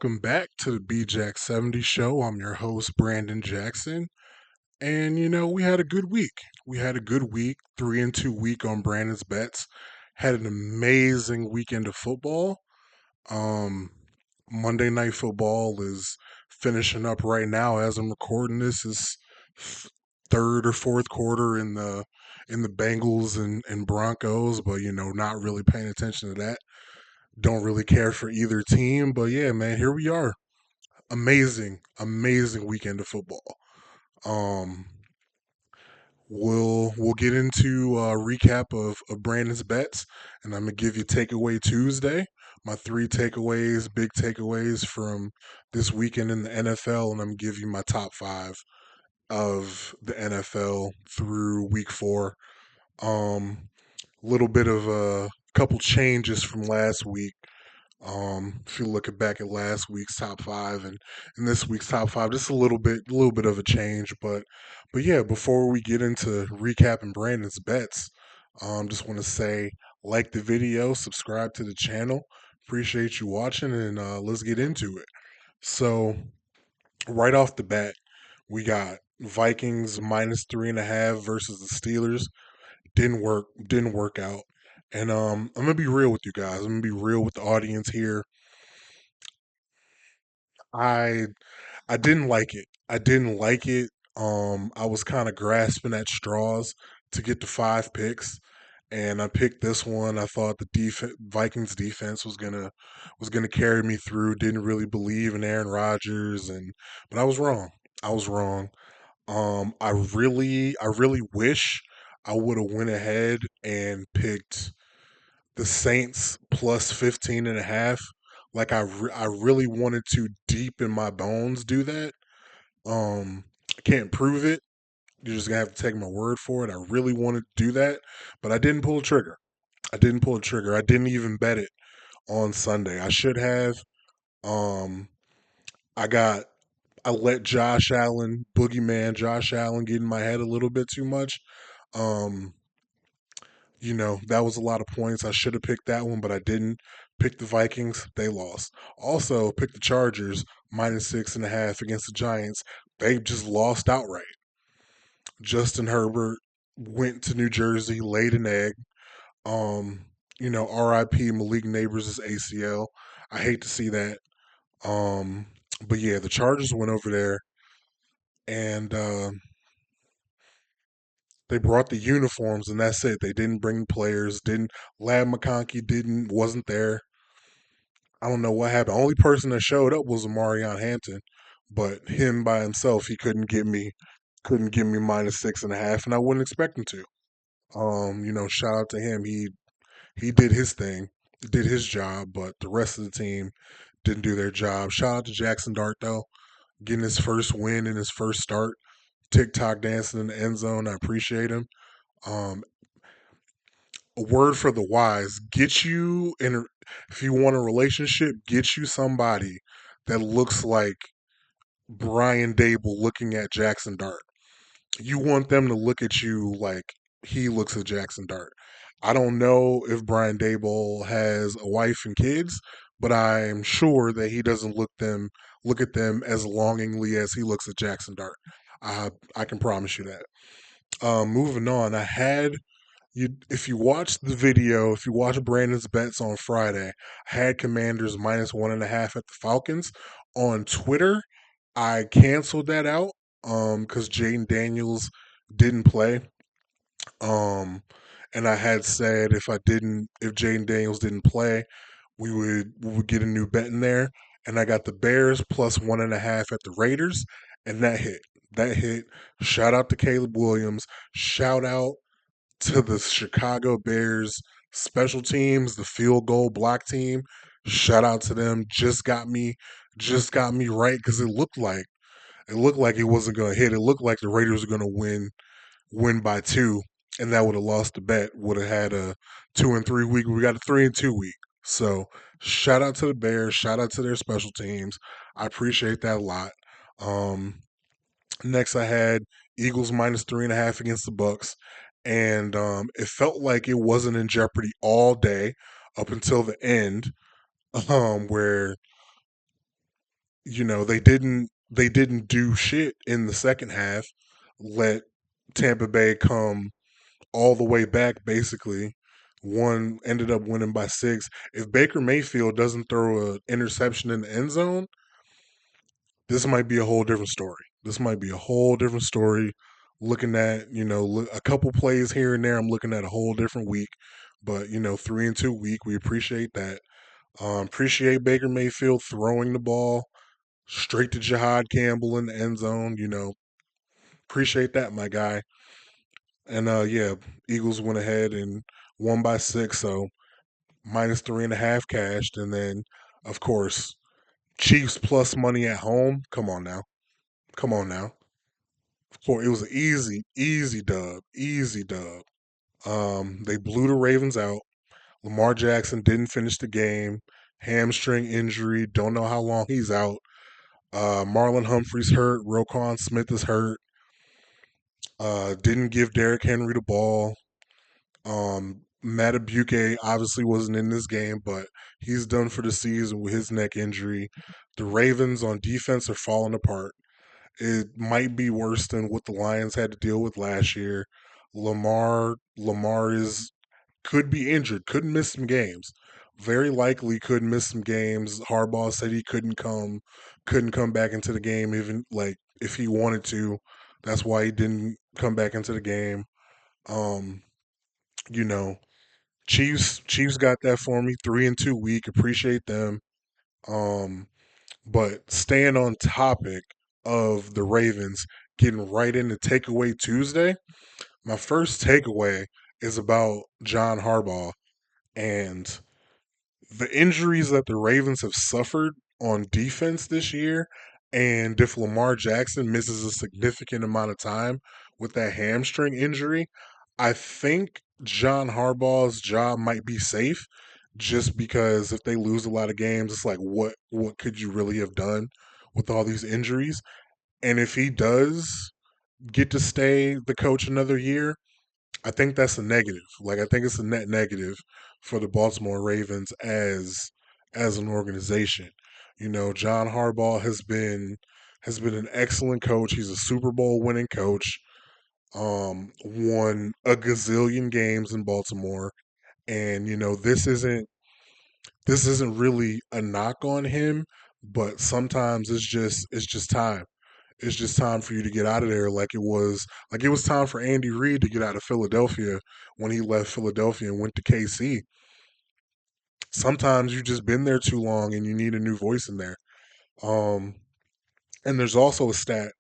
Welcome back to the BJack 70 show. I'm your host, Brandon Jackson. And we had a good week. We had a good week, 3-2 week on Brandon's bets. Had an amazing weekend of football. Um, Monday Night Football is finishing up right now as I'm recording this. Is third or fourth quarter in the Bengals and Broncos, but not really paying attention to that. Don't really care for either team, but yeah, man, here we are. Amazing weekend of football. Um, we'll get into a recap of Brandon's bets, and I'm gonna give you takeaway Tuesday. My three takeaways, big takeaways from this weekend in the NFL, and I'm gonna give you my top five of the NFL through week four. Little bit of a couple changes from last week. If you're looking back at last week's top five and this week's top five, just a little bit of a change. But yeah, before we get into recapping Brandon's bets, just want to say like the video, subscribe to the channel. Appreciate you watching, and let's get into it. So right off the bat, we got Vikings -3.5 versus the Steelers. Didn't work out. And I'm gonna be real with you guys. I'm gonna be real with the audience here. I I didn't like it. I didn't like it. I was kind of grasping at straws to get to five picks, and I picked this one. I thought the Vikings defense was gonna carry me through. Didn't really believe in Aaron Rodgers, but I was wrong. I was wrong. I really wish I would have went ahead and picked the Saints plus 15 and a half. Like I really wanted to deep in my bones do that. I can't prove it. You're just gonna have to take my word for it. I really wanted to do that, but I didn't pull the trigger. I didn't pull the trigger. I didn't even bet it on Sunday. I should have. Um, I got. I let Boogeyman Josh Allen, get in my head a little bit too much. Um, that was a lot of points. I should have picked that one, but I didn't. Pick the Vikings, they lost. Also, pick the Chargers -6.5 against the Giants. They just lost outright. Justin Herbert went to New Jersey, laid an egg. Um, RIP Malik Neighbors' ACL. I hate to see that. Um, but yeah, the Chargers went over there and they brought the uniforms, and that's it. They didn't bring players. Didn't Lad McConkey wasn't there. I don't know what happened. Only person that showed up was Amarion Hampton, but him by himself, he couldn't give me -6.5, and I wouldn't expect him to. Shout out to him. He did his thing, did his job, but the rest of the team didn't do their job. Shout out to Jackson Dart though, getting his first win in his first start. TikTok dancing in the end zone. I appreciate him. Um, a word for the wise: if you want a relationship, get you somebody that looks like Brian Dable looking at Jackson Dart. You want them to look at you like he looks at Jackson Dart. I don't know if Brian Dable has a wife and kids, but I'm sure that he doesn't look at them as longingly as he looks at Jackson Dart. I can promise you that. Moving on, if you watch the video, if you watch Brandon's bets on Friday, I had Commanders -1.5 at the Falcons. On Twitter, I canceled that out because Jaden Daniels didn't play. And I had said if Jaden Daniels didn't play, we would get a new bet in there. And I got the Bears +1.5 at the Raiders, and that hit. That hit. Shout out to Caleb Williams. Shout out to the Chicago Bears special teams, the field goal block team. Shout out to them. Just got me right because it looked like it wasn't gonna hit. It looked like the Raiders were gonna win by two, and that would have lost the bet. Would have had a 2-3 week. We got a 3-2 week. So shout out to the Bears. Shout out to their special teams. I appreciate that a lot. Um, Next, I had Eagles -3.5 against the Bucks, and it felt like it wasn't in jeopardy all day up until the end, where they didn't do shit in the second half. Let Tampa Bay come all the way back basically. One ended up winning by 6. If Baker Mayfield doesn't throw an interception in the end zone, this might be a whole different story. This might be a whole different story. Looking at, a couple plays here and there, I'm looking at a whole different week. But, 3-2 week, we appreciate that. Appreciate Baker Mayfield throwing the ball straight to Jihad Campbell in the end zone. Appreciate that, my guy. And yeah, Eagles went ahead and won by 6, so -3.5 cashed, and then of course Chiefs plus money at home. Come on now, come on now. For it was an easy, easy dub, easy dub. They blew the Ravens out. Lamar Jackson didn't finish the game, hamstring injury. Don't know how long he's out. Marlon Humphrey's hurt. Roquan Smith is hurt. Didn't give Derrick Henry the ball. Matabuke obviously wasn't in this game, but he's done for the season with his neck injury. The Ravens on defense are falling apart. It might be worse than what the Lions had to deal with last year. Lamar is could be injured, could miss some games. Very likely could miss some games. Harbaugh said he couldn't come back into the game even like if he wanted to. That's why he didn't come back into the game. Um, you know, Chiefs got that for me. 3-2 week. Appreciate them. Um, but staying on topic of the Ravens, getting right into takeaway Tuesday. My first takeaway is about John Harbaugh and the injuries that the Ravens have suffered on defense this year. And if Lamar Jackson misses a significant amount of time with that hamstring injury, I think John Harbaugh's job might be safe just because if they lose a lot of games, it's like what could you really have done with all these injuries? And if he does get to stay the coach another year, I think that's a negative. Like I think it's a net negative for the Baltimore Ravens as an organization. John Harbaugh has been an excellent coach. He's a Super Bowl winning coach. Won a gazillion games in Baltimore, and this isn't really a knock on him, but sometimes it's just time. It's just time for you to get out of there like it was time for Andy Reid to get out of Philadelphia when he left Philadelphia and went to KC. Sometimes you've just been there too long and you need a new voice in there. Um and there's also a stat.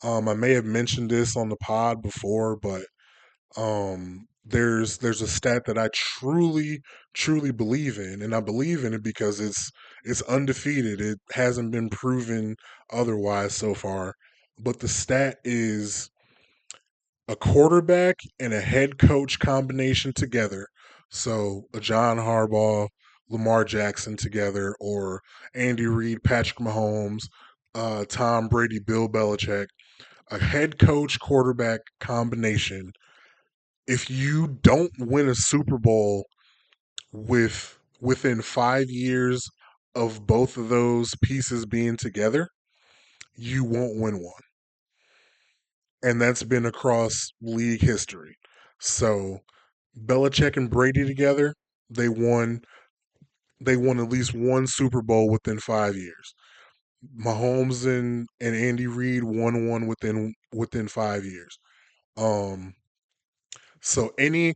I may have mentioned this on the pod before, but there's a stat that I truly truly believe in, and I believe in it because it's undefeated. It hasn't been proven otherwise so far. But the stat is a quarterback and a head coach combination together. So a John Harbaugh, Lamar Jackson together, or Andy Reid, Patrick Mahomes, Tom Brady, Bill Belichick, a head coach quarterback combination. If you don't win a Super Bowl within 5 years of both of those pieces being together, you won't win one. And that's been across league history. So Belichick and Brady together, they won they won at least one Super Bowl within 5 years. Mahomes and Andy Reid won one within 5 years. Um so any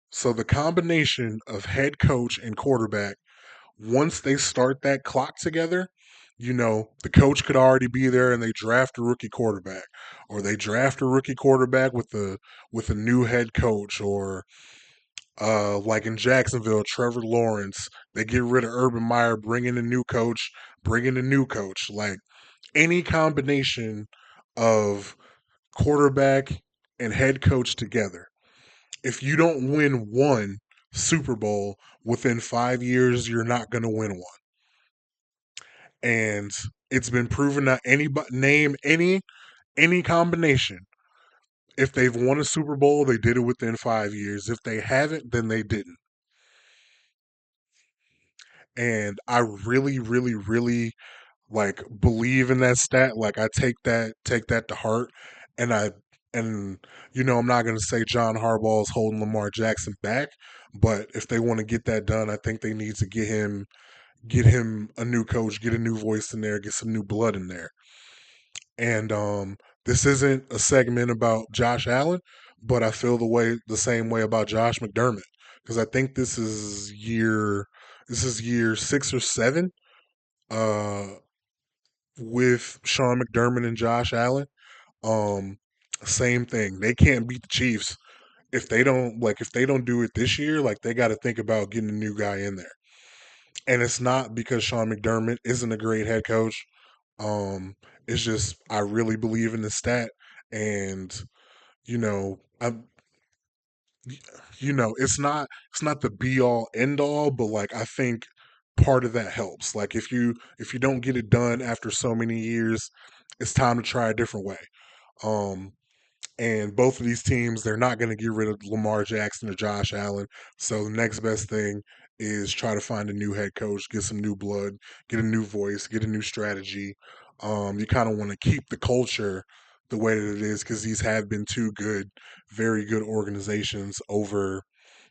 so the combination of head coach and quarterback, once they start that clock together, the coach could already be there and they draft a rookie quarterback. Or they draft a rookie quarterback with a new head coach, or like in Jacksonville, Trevor Lawrence, they get rid of Urban Meyer, bring in a new coach. Like any combination of quarterback and head coach together. If you don't win one Super Bowl within 5 years, you're not going to win one. And it's been proven that anybody name any combination. If they've won a Super Bowl, they did it within 5 years. If they haven't, then they didn't. And I really, really, really like believe in that stat. Like I take that to heart, and and I'm not going to say John Harbaugh is holding Lamar Jackson back, but if they want to get that done, I think they need to get him a new coach, get a new voice in there, get some new blood in there. And this isn't a segment about Josh Allen, but I feel the same way about Josh McDermott because I think this is year 6 or 7 uh, with Sean McDermott and Josh Allen. Um, Same thing. They can't beat the Chiefs if they don't do it this year. Like they got to think about getting a new guy in there. And it's not because Sean McDermott isn't a great head coach. Um, it's just I really believe in the stat, and I it's not the be all end all, but like I think part of that helps. Like if you don't get it done after so many years, it's time to try a different way. Um, and both of these teams, they're not going to get rid of Lamar Jackson or Josh Allen. So the next best thing is try to find a new head coach, get some new blood, get a new voice, get a new strategy. You kind of want to keep the culture the way that it is because these have been two very good organizations over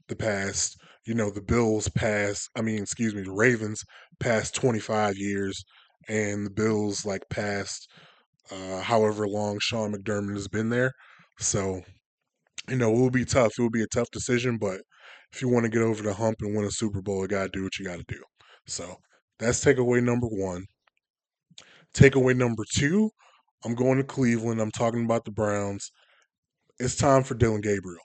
the past. The Bills past, I mean, excuse me, the Ravens past 25 years, and the Bills like past however long Sean McDermott has been there. So, it will be tough. It will be a tough decision, but if you want to get over the hump and win a Super Bowl, you got to do what you got to do. So, that's takeaway number one. Takeaway number two, I'm going to Cleveland. I'm talking about the Browns. It's time for Dylan Gabriel.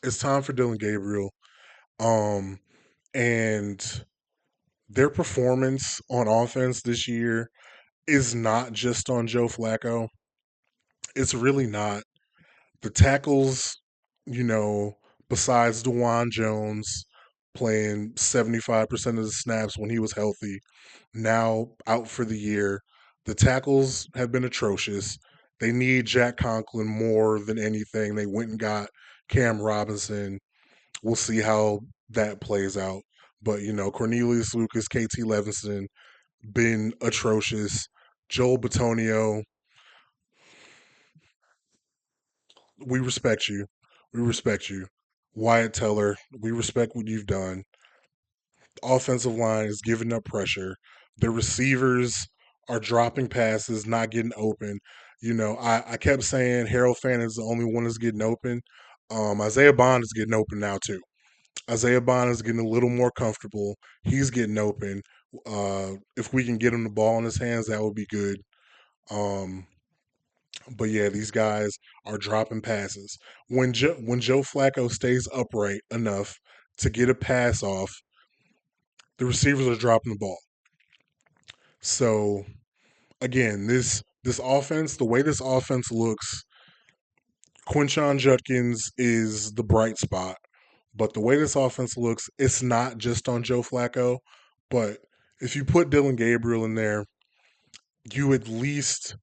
It's time for Dylan Gabriel. Um, and their performance on offense this year is not just on Joe Flacco. It's really not. The tackles, you know, besides Dewan Jones playing 75% of the snaps when he was healthy, now out for the year, the tackles have been atrocious. They need Jack Conklin more than anything. They went and got Cam Robinson. We'll see how that plays out. But, Cornelius Lucas, KT Levinson, been atrocious. Joel Batonio, we respect you. We respect you. Wyatt Teller, we respect what you've done. Offensive line is giving up pressure. The receivers are dropping passes, not getting open. I kept saying Harold Fan is the only one that's getting open. Isaiah Bond is getting open now too. Isaiah Bond is getting a little more comfortable. He's getting open. If we can get him the ball in his hands, that would be good. Um, but yeah, these guys are dropping passes. When Joe Flacco stays upright enough to get a pass off, the receivers are dropping the ball. So again, this offense, the way this offense looks, Quinshon Judkins is the bright spot. But the way this offense looks, it's not just on Joe Flacco. But if you put Dylan Gabriel in there, you at least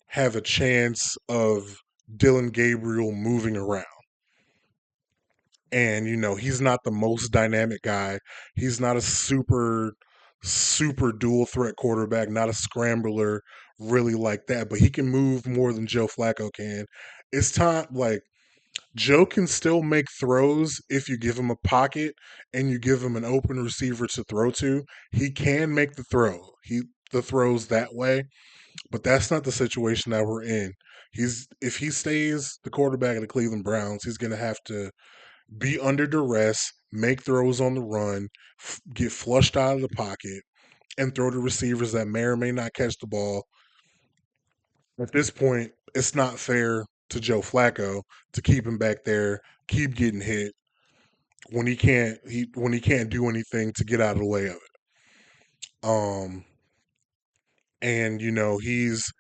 have a chance of Dylan Gabriel moving around. And he's not the most dynamic guy. He's not a super dual threat quarterback, not a scrambler really like that, but he can move more than Joe Flacco can. It's time, like, Joe can still make throws if you give him a pocket and you give him an open receiver to throw to. He can make the throws that way, but that's not the situation that we're in. If he stays the quarterback of the Cleveland Browns, he's going to have to be under duress, make throws on the run, get flushed out of the pocket, and throw to receivers that may or may not catch the ball. At this point, it's not fair to Joe Flacco to keep him back there, keep getting hit when he can't do anything to get out of the way of it. Um, and he's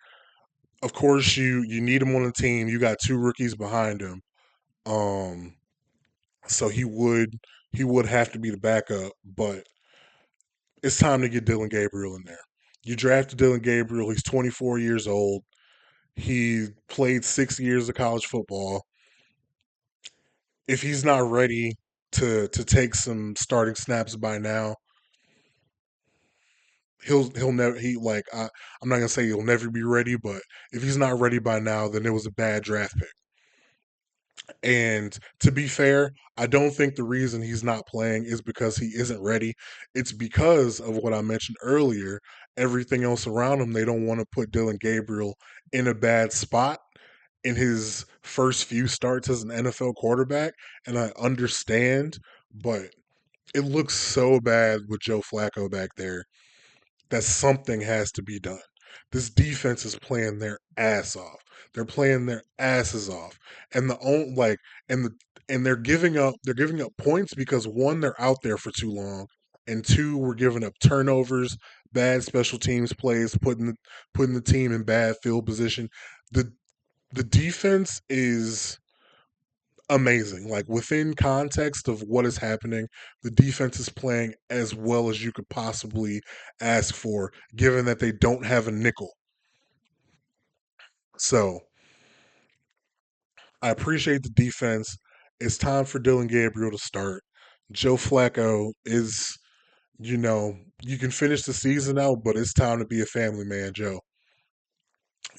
of course you need him on the team. You got two rookies behind him. Um, so he would have to be the backup, but it's time to get Dylan Gabriel in there. You drafted Dylan Gabriel. He's 24 years old. He played 6 years of college football. If he's not ready to take some starting snaps by now, He'll never I'm not gonna say he'll never be ready, but if he's not ready by now, then it was a bad draft pick. And to be fair, I don't think the reason he's not playing is because he isn't ready. It's because of what I mentioned earlier. Everything else around him, they don't want to put Dylan Gabriel in a bad spot in his first few starts as an NFL quarterback. And I understand, but it looks so bad with Joe Flacco back there that something has to be done. This defense is playing their ass off. They're playing their asses off, and the own like and the and they're giving up points because one, they're out there for too long, and two, we're giving up turnovers, bad special teams plays, putting the team in bad field position. The the defense is amazing. Like within context of what is happening, the defense is playing as well as you could possibly ask for, given that they don't have a nickel. So I appreciate the defense. It's time for Dylan Gabriel to start. Joe Flacco is, you can finish the season out, but it's time to be a family man, Joe.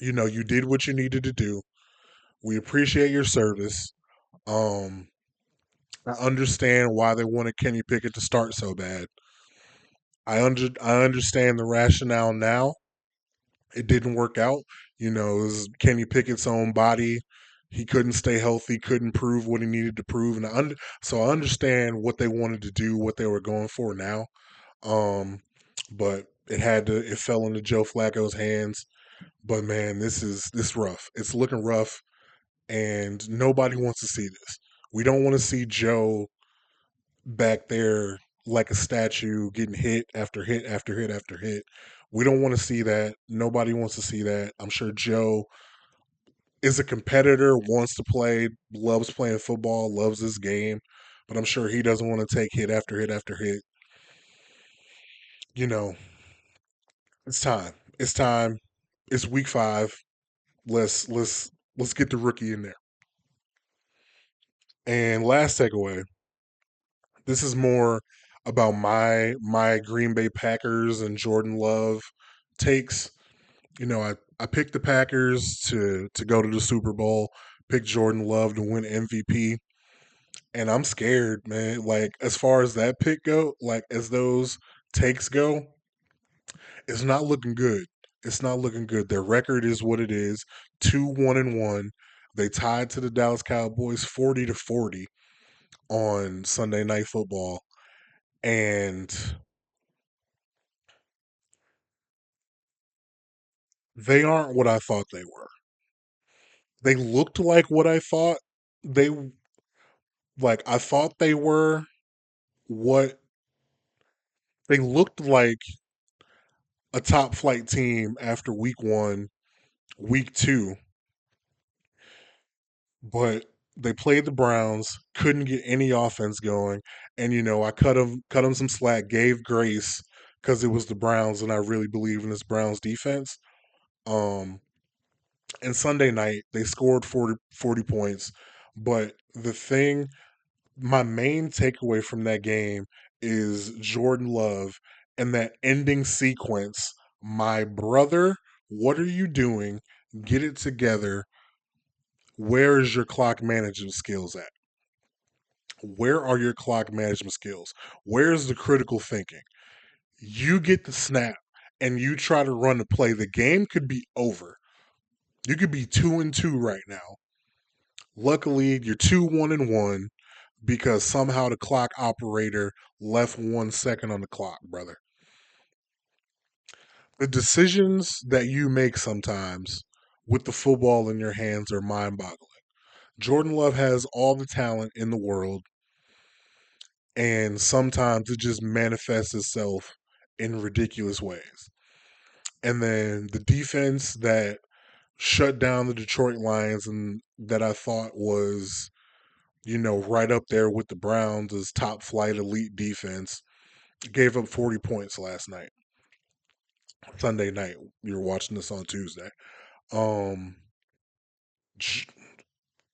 You did what you needed to do. We appreciate your service. Um, I understand why they wanted Kenny Pickett to start so bad. I understand the rationale now. It didn't work out. It was Kenny Pickett's own body. He couldn't stay healthy, couldn't prove what he needed to prove, and so I understand what they wanted to do, what they were going for now. Um, but it fell into Joe Flacco's hands. But man, this rough. It's looking rough, and nobody wants to see this. We don't want to see Joe back there like a statue getting hit after hit after hit after hit. We don't want to see that. Nobody wants to see that. I'm sure Joe is a competitor, wants to play, loves playing football, loves this game, but I'm sure he doesn't want to take hit after hit after hit. You know, it's time. It's time. It's week 5. Let's get the rookie in there. And last takeaway, this is more about my Green Bay Packers and Jordan Love takes. I picked the Packers to go to the Super Bowl, picked Jordan Love to win MVP, and I'm scared, man. Like as far as that pick go, like as those takes go, it's not looking good. It's not looking good. Their record is what it is, 2-1-1. They tied to the Dallas Cowboys 40-40 on Sunday Night Football, and they aren't what I thought they were. They looked like what I thought they I thought they were what they looked like a top flight team after week 1, week 2, but they played the Browns, couldn't get any offense going, and I cut them some slack, gave grace cuz it was the Browns and I really believe in this Browns defense. Um and Sunday night they scored 40 points, but my main takeaway from that game is Jordan Love and that ending sequence. My brother, what are you doing? Get it together. Where is your clock management skills at? Where are your clock management skills? Where's the critical thinking? You get the snap and you try to run the play. The game could be over. You could be 2-2 right now. Luckily, you're 2-1-1 because somehow the clock operator left 1 second on the clock, brother. The decisions that you make sometimes with the football in your hands are mind boggling. Jordan Love has all the talent in the world, and sometimes it just manifests itself in ridiculous ways. And then the defense that shut down the Detroit Lions and that I thought was, right up there with the Browns as top flight elite defense, gave up 40 points last night. Sunday night. You're watching this on Tuesday. Um,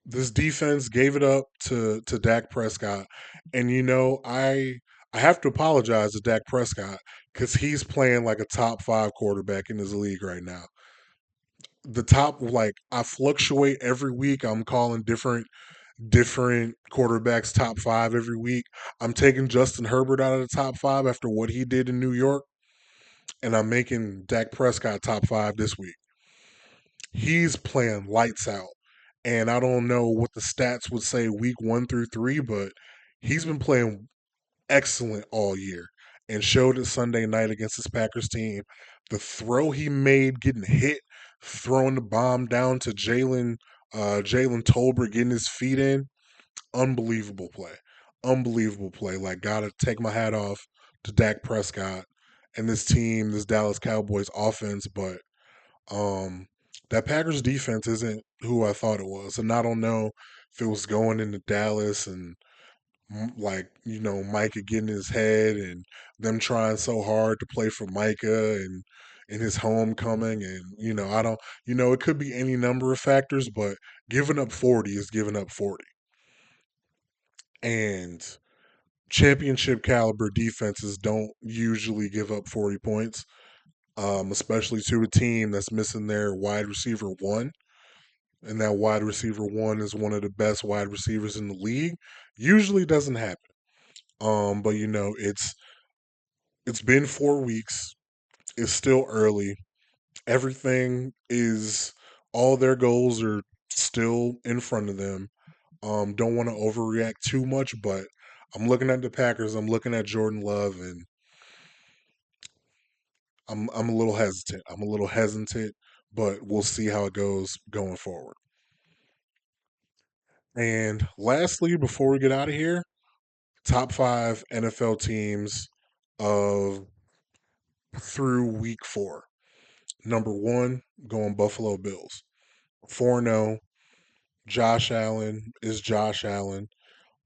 this defense gave it up to Dak Prescott, and I have to apologize to Dak Prescott because he's playing like a top five quarterback in his league right now. The top, like, I fluctuate every week. I'm calling different quarterbacks top five every week. I'm taking Justin Herbert out of the top five after what he did in New York, and I'm making Dak Prescott top five this week. He's playing lights out. And I don't know what the stats would say week 1 through 3, but he's been playing excellent all year and showed it Sunday night against this Packers team. The throw he made, getting hit, throwing the bomb down to Jalen Tolbert, getting his feet in, unbelievable play, unbelievable play. Like, gotta take my hat off to Dak Prescott and this team, this Dallas Cowboys offense. But um, that Packers defense isn't who I thought it was, and I don't know if it was going into Dallas and like, Micah getting his head and them trying so hard to play for Micah and in his homecoming, and I don't, it could be any number of factors, but giving up 40 is giving up 40, and championship caliber defenses don't usually give up 40 points, especially to a team that's missing their wide receiver one, and that wide receiver one is one of the best wide receivers in the league. Usually doesn't happen. But it's been 4 weeks. It's still early. Everything is all their goals are still in front of them. Don't want to overreact too much, but I'm looking at the Packers. I'm looking at Jordan Love, and I'm a little hesitant. I'm a little hesitant, but we'll see how it goes going forward. And lastly, before we get out of here, top five NFL teams of through week 4. Number one, going Buffalo Bills. 4-0. Josh Allen is Josh Allen.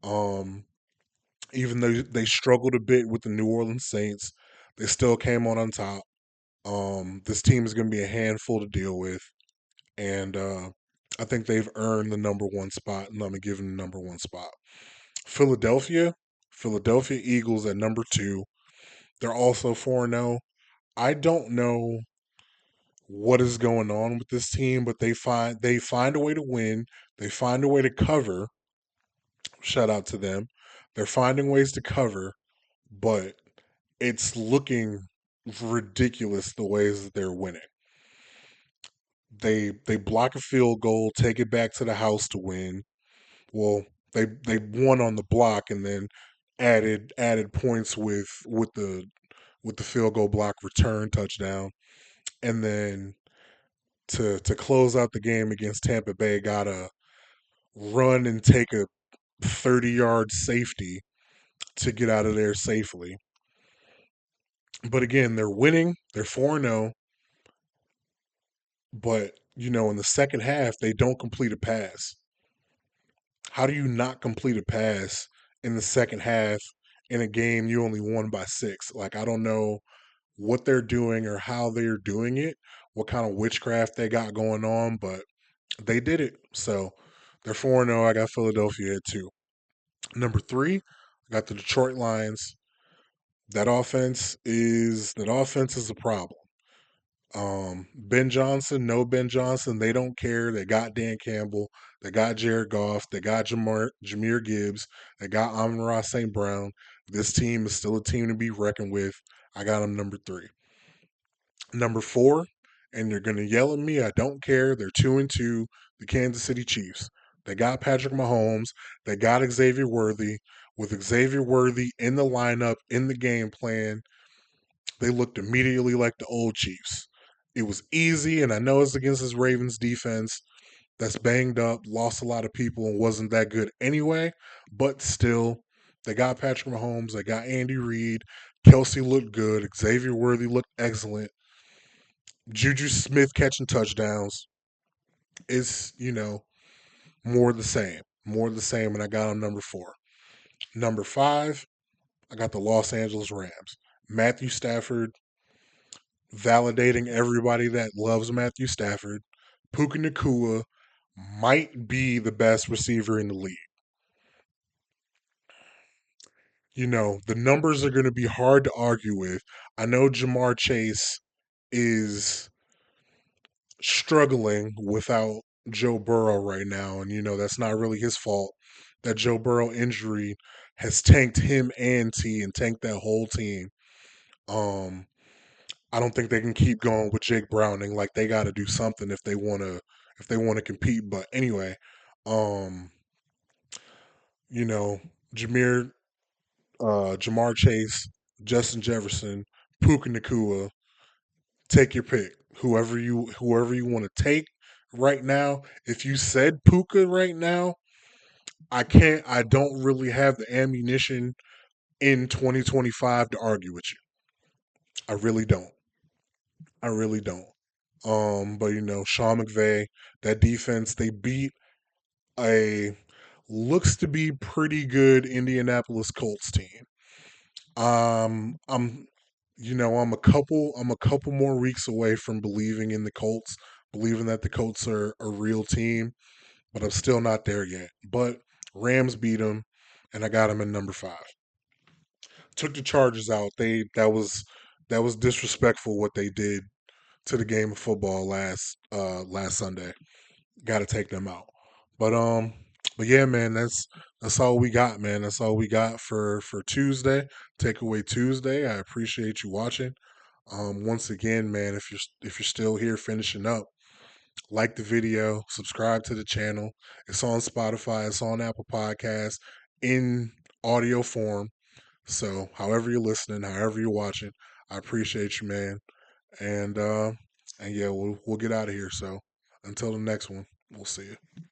Um, Even though they struggled a bit with the New Orleans Saints, they still came on top. This team is going to be a handful to deal with, and I think they've earned the number one spot, and I'm going to give them the number one spot. Philadelphia, Philadelphia Eagles at number 2. They're also 4-0. I don't know what is going on with this team, but they find a way to win. They find a way to cover. Shout out to them. They're finding ways to cover, but it's looking ridiculous the ways that they're winning. They block a field goal, take it back to the house to win. Well, they won on the block and then added points with the field goal block return touchdown, and then to close out the game against Tampa Bay, gotta run and take a 30-yard safety to get out of there safely. But again, they're winning. They're 4-0. But, in the second half, they don't complete a pass. How do you not complete a pass in the second half in a game you only won by 6? Like, I don't know what they're doing or how they're doing it, what kind of witchcraft they got going on, but they did it. So they're 4-0. I got Philadelphia at 2. Number 3, I got the Detroit Lions. That offense is a problem. Ben Johnson, no Ben Johnson, they don't care. They got Dan Campbell, they got Jared Goff, they got Jameer Gibbs, they got Amon-Ra St. Brown. This team is still a team to be reckoned with. I got them number 3. Number 4, and you're gonna yell at me, I don't care. They're 2-2, the Kansas City Chiefs. They got Patrick Mahomes, they got Xavier Worthy. With Xavier Worthy in the lineup, in the game plan, they looked immediately like the old Chiefs. It was easy, and I know it's against this Ravens defense that's banged up, lost a lot of people, and wasn't that good anyway. But still, they got Patrick Mahomes, they got Andy Reid. Kelsey looked good. Xavier Worthy looked excellent. Juju Smith catching touchdowns. It's, more the same. More the same, and I got him number 4. Number 5, I got the Los Angeles Rams. Matthew Stafford, validating everybody that loves Matthew Stafford. Puka Nakua might be the best receiver in the league. The numbers are going to be hard to argue with. I know Jamar Chase is struggling without Joe Burrow right now, and that's not really his fault. That Joe Burrow injury has tanked him and T and tanked that whole team. Um, I don't think they can keep going with Jake Browning. Like they got to do something if they want to compete. But anyway, um, you know, Jameer, Jamar Chase, Justin Jefferson, Puka Nakua. Take your pick. Whoever you want to take right now. If you said Puka right now, I don't really have the ammunition in 2025 to argue with you. I really don't. I really don't. But Sean McVay, that defense, they beat a looks to be pretty good Indianapolis Colts team. I'm I'm a couple more weeks away from believing in the Colts, believing that the Colts are a real team, but I'm still not there yet. But Rams beat them, and I got them in number 5. Took the Chargers out. That was disrespectful what they did to the game of football last Sunday. Got to take them out. But yeah, man, that's all we got, man. That's all we got for Tuesday, Takeaway Tuesday. I appreciate you watching. Once again, man, if you're still here finishing up, like the video, subscribe to the channel. It's on Spotify, it's on Apple Podcasts in audio form. So, however you're listening, however you're watching, I appreciate you, man. And yeah, we'll get out of here. So, until the next one, we'll see you.